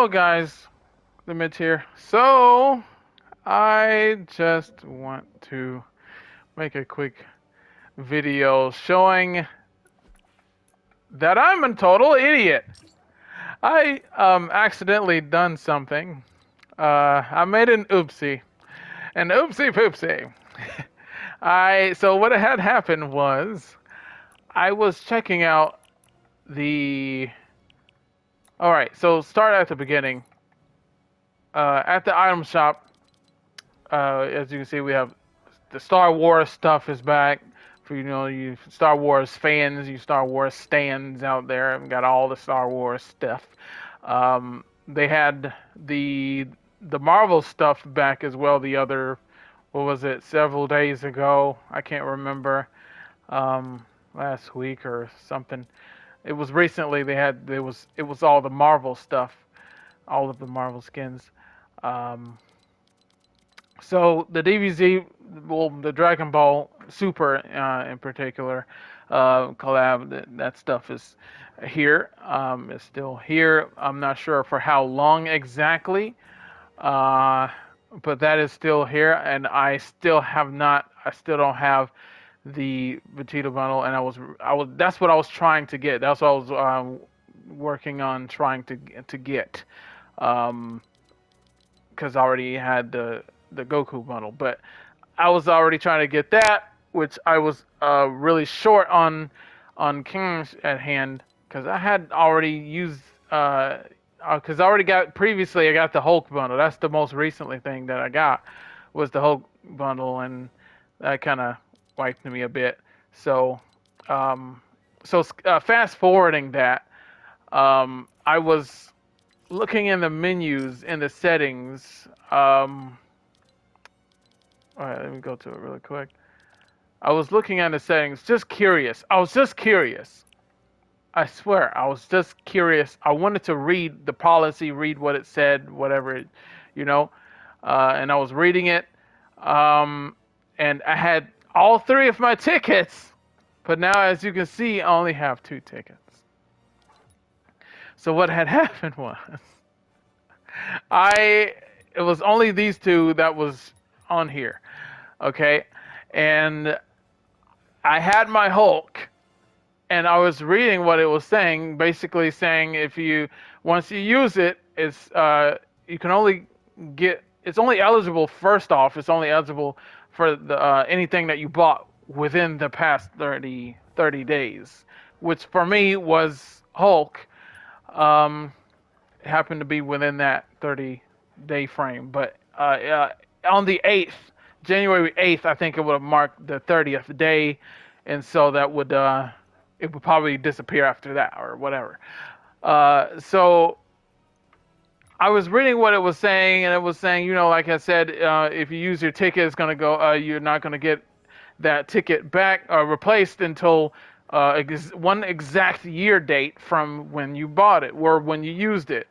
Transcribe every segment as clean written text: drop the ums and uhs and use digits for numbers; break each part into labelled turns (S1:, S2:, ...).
S1: Hello guys, the Mitch here. So, I just want to make a quick video showing that I'm a total idiot. I accidentally done something. I made an oopsie poopsie. So what had happened was I was checking out the. All right, so start at the beginning. At the item shop, as you can see, we have the Star Wars stuff is back. For you Star Wars fans, you Star Wars stands out there, and got all the Star Wars stuff. They had the Marvel stuff back as well. The other, what was it? Several days ago, I can't remember. Last week or something. It was recently. It was all the Marvel stuff, all of the Marvel skins. Um, So the DBZ, well, the Dragon Ball Super in particular collab, that stuff is here. It's still here. I'm not sure for how long exactly, uh, but that is still here, and I still have not. I still don't have the Vegeta bundle, and That's what I was trying to get. That's what I was working on trying to get. Um, because I already had the Goku bundle, but I was already trying to get that, which I was really short on Kings at hand because I had already used because I already got previously I got the Hulk bundle. That's the most recently thing that I got was the Hulk bundle, and that kind of wiped me a bit. So um, fast forwarding that, I was looking in the menus in the settings. All right, let me go to it really quick. I was looking at the settings, just curious. I was just curious. I swear, I was just curious. I wanted to read the policy, read what it said, whatever it, you know. And I was reading it, and I had all three of my tickets, but now, as you can see, I only have two tickets. So what had happened was, it was only these two that was on here, okay, and I had my Hulk, and I was reading what it was saying, basically saying if you once you use it, it's you can only get it's only eligible first off, it's only eligible for the anything that you bought within the past 30 days, which for me was Hulk. Um, happened to be within that 30-day frame. But on the 8th, January 8th, I think it would have marked the 30th day, and so that would it would probably disappear after that or whatever. So I was reading what it was saying, and it was saying, like I said, if you use your ticket, it's gonna go. You're not gonna get that ticket back or replaced until one exact year date from when you bought it or when you used it.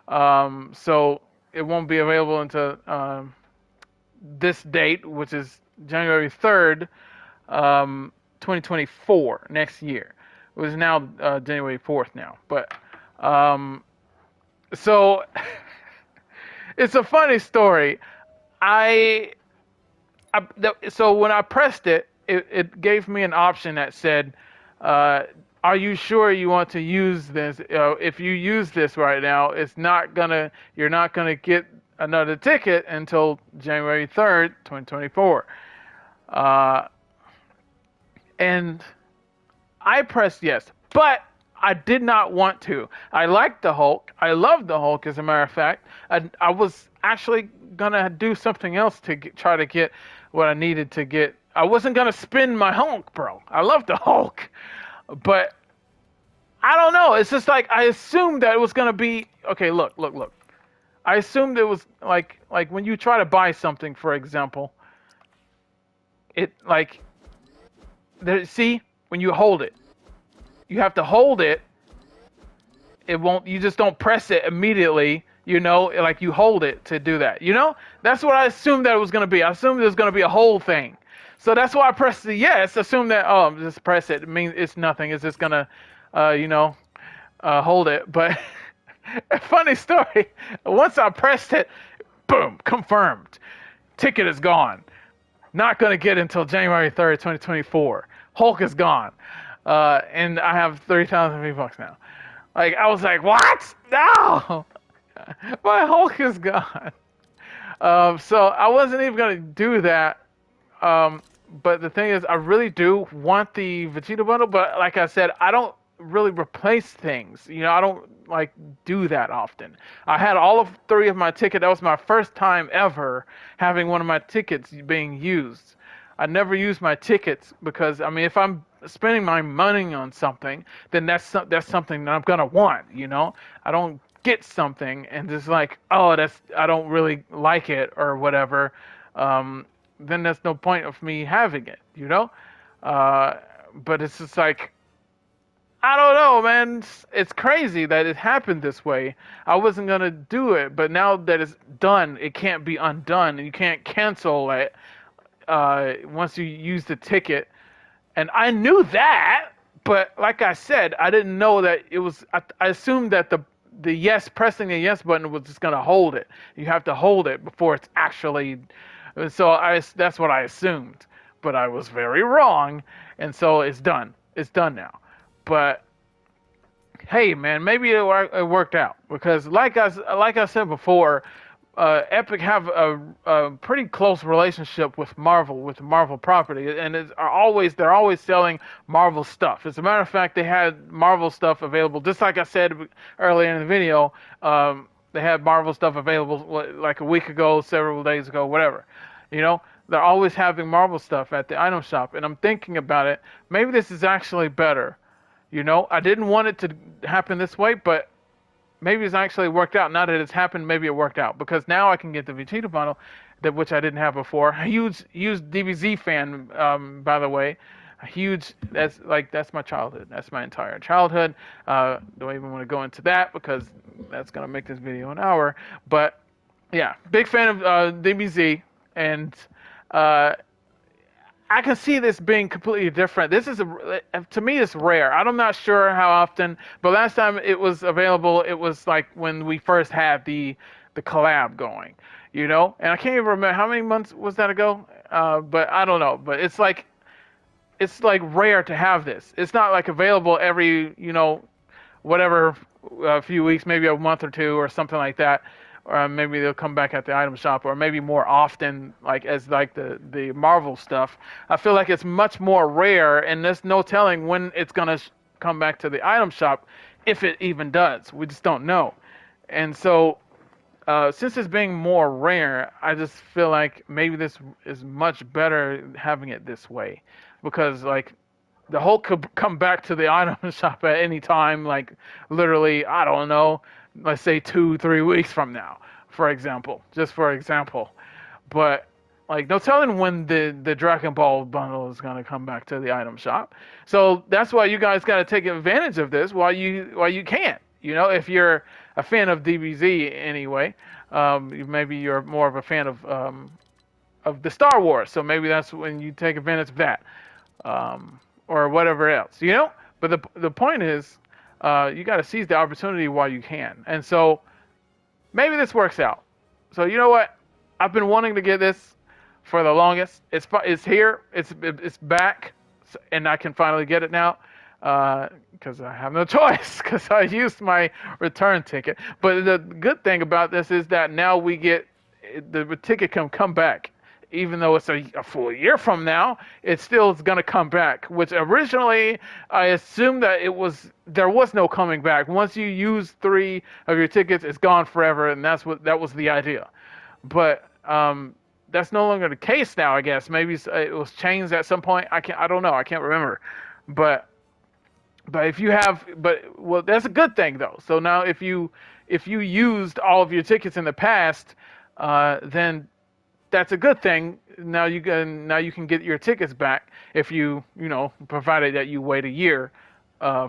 S1: So it won't be available until this date, which is January 3rd, 2024, next year. It was now January 4th now. But so it's a funny story. I, so when I pressed it, it gave me an option that said, are you sure you want to use this? If you use this right now, you're not gonna get another ticket until January 3rd, 2024. And I pressed yes, but I did not want to. I liked the Hulk. I loved the Hulk, as a matter of fact. I was actually gonna do something else to try to get what I needed to get. I wasn't gonna spin my Hulk, bro. I love the Hulk, but I don't know. It's just like I assumed that it was gonna be okay. Look. I assumed it was like when you try to buy something, for example. It like there. See, when you hold it, you have to hold it. It won't. You just don't press it immediately. Like you hold it to do that. That's what I assumed that it was gonna be. I assumed it was gonna be a whole thing. So that's why I pressed the yes. Assume that just press it. It means it's nothing. It's just gonna hold it. But A funny story. Once I pressed it, boom, confirmed. Ticket is gone. Not going to get it until January 3rd, 2024. Hulk is gone. And I have 30,000 V-Bucks now. Like, I was like, what? No! My Hulk is gone. So I wasn't even going to do that. But the thing is, I really do want the Vegeta bundle, but like I said, I don't really replace things. I don't like do that often. I had all of three of my tickets. That was my first time ever having one of my tickets being used. I never use my tickets because I mean, if I'm spending my money on something, then that's something that I'm gonna want. I don't get something and just like, oh, I don't really like it or whatever. Then there's no point of me having it. But it's just like, I don't know, man. It's crazy that it happened this way. I wasn't gonna do it, but now that it's done, it can't be undone, and you can't cancel it once you use the ticket. And I knew that, but like I said, I didn't know that it was. I assumed that the yes, pressing the yes button was just gonna hold it. You have to hold it before it's actually. So that's what I assumed, but I was very wrong, and so it's done. It's done now. But hey, man, maybe it worked out because, like I said before, Epic have a pretty close relationship with the Marvel property, and they're always selling Marvel stuff. As a matter of fact, they had Marvel stuff available, just like I said earlier in the video. They had Marvel stuff available like a week ago, several days ago, whatever. They're always having Marvel stuff at the item shop, and I'm thinking about it. Maybe this is actually better. I didn't want it to happen this way, but maybe it's actually worked out. Now that it's happened, maybe it worked out because now I can get the Vegeta bundle, which I didn't have before. A huge DBZ fan, by the way. That's my childhood. That's my entire childhood. Don't even want to go into that because that's gonna make this video an hour. But yeah, big fan of DBZ, and I can see this being completely different. To me, it's rare. I'm not sure how often, but last time it was available, it was like when we first had the collab going, And I can't even remember how many months was that ago. But I don't know. But it's like rare to have this. It's not like available every whatever a few weeks, maybe a month or two or something like that. Or maybe they'll come back at the item shop, or maybe more often, as the Marvel stuff. I feel like it's much more rare, and there's no telling when it's gonna come back to the item shop, if it even does. We just don't know. And so, since it's being more rare, I just feel like maybe this is much better having it this way, because the Hulk could come back to the item shop at any time, literally, I don't know, let's say 2-3 weeks from now, for example, just for example. But no telling when the Dragon Ball bundle is gonna come back to the item shop. So that's why you guys gotta take advantage of this while you can. If you're a fan of DBZ anyway, maybe you're more of a fan of the Star Wars. So maybe that's when you take advantage of that, or whatever else. But the point is, you got to seize the opportunity while you can. And so maybe this works out. So you know what? I've been wanting to get this for the longest. It's here. It's back, and I can finally get it now because I have no choice because I used my return ticket. But the good thing about this is that now we get the ticket can come back. Even though it's a full year from now, it still is going to come back. Which originally I assumed that there was no coming back. Once you use 3 of your tickets, it's gone forever, and that was the idea. But that's no longer the case now. I guess maybe it was changed at some point. I don't know. I can't remember. But if you have, well, that's a good thing though. So now if you used all of your tickets in the past, then that's a good thing. Now you can get your tickets back if provided that you wait a year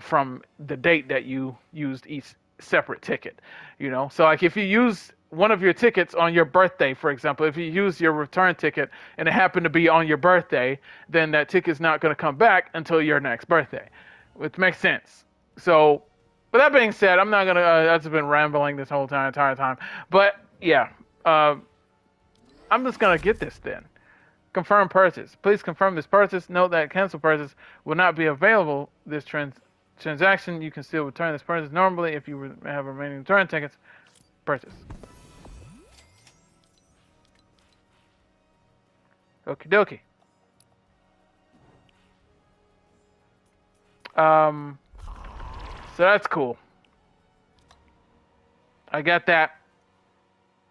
S1: from the date that you used each separate ticket. So if you use one of your tickets on your birthday, for example, if you use your return ticket and it happened to be on your birthday, then that ticket's not going to come back until your next birthday, which makes sense. So With that being said, I'm not gonna. That's been rambling this whole entire time. But yeah, I'm just gonna get this then. Confirm purchase. Please confirm this purchase. Note that cancel purchase will not be available. This transaction, you can still return this purchase normally if you have remaining return tickets. Purchase. Okie dokie. So that's cool. I got that.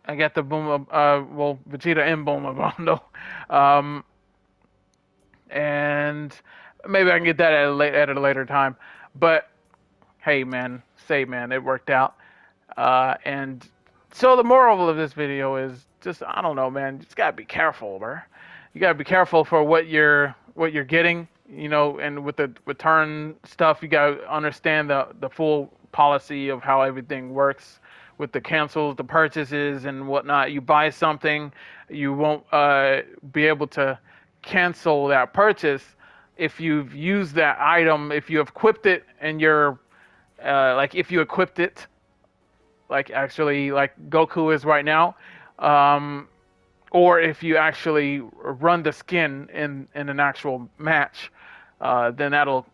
S1: I got the Boom, well, Vegeta and Bulma bundle. Um, and maybe I can get that at a later time. But hey, man, man, it worked out. And so the moral of this video is just, I don't know, man, you just gotta be careful, bro. You gotta be careful for what you're getting, and with the return stuff, you gotta understand the full policy of how everything works with the cancels, the purchases, and whatnot. You buy something, you won't be able to cancel that purchase if you've used that item, if you have equipped it, and you're like if you equipped it like actually like Goku is right now, um, or if you actually run the skin in an actual match, then that'll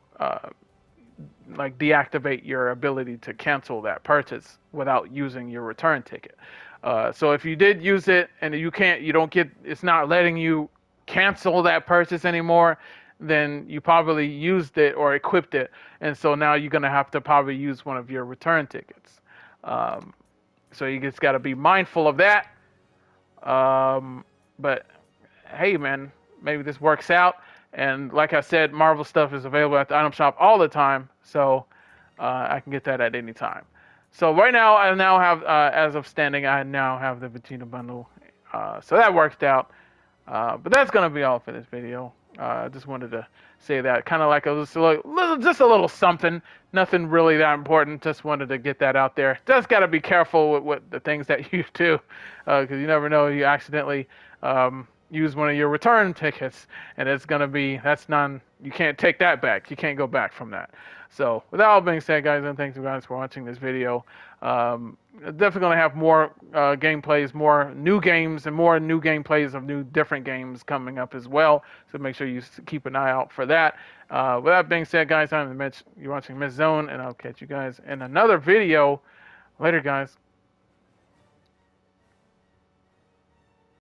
S1: like deactivate your ability to cancel that purchase without using your return ticket. So if you did use it and you don't get, it's not letting you cancel that purchase anymore, then you probably used it or equipped it, and so now you're gonna have to probably use one of your return tickets. Um, so you just got to be mindful of that. But hey, man, maybe this works out. And like I said, Marvel stuff is available at the item shop all the time, so I can get that at any time. So right now, I now have, as of standing, I now have the Vegeta bundle. So that worked out. But that's gonna be all for this video. I just wanted to say that, kind of like just a little something. Nothing really that important. Just wanted to get that out there. Just gotta be careful with what the things that you do, because you never know, you accidentally use one of your return tickets, and it's gonna be, you can't take that back. You can't go back from that. So with that all being said, guys, and thanks you guys for watching this video. Definitely gonna have more gameplays, more new games, and more new gameplays of new different games coming up as well. So make sure you keep an eye out for that. With that being said, guys, I'm Mitch. You're watching Miss Zone, and I'll catch you guys in another video later, guys.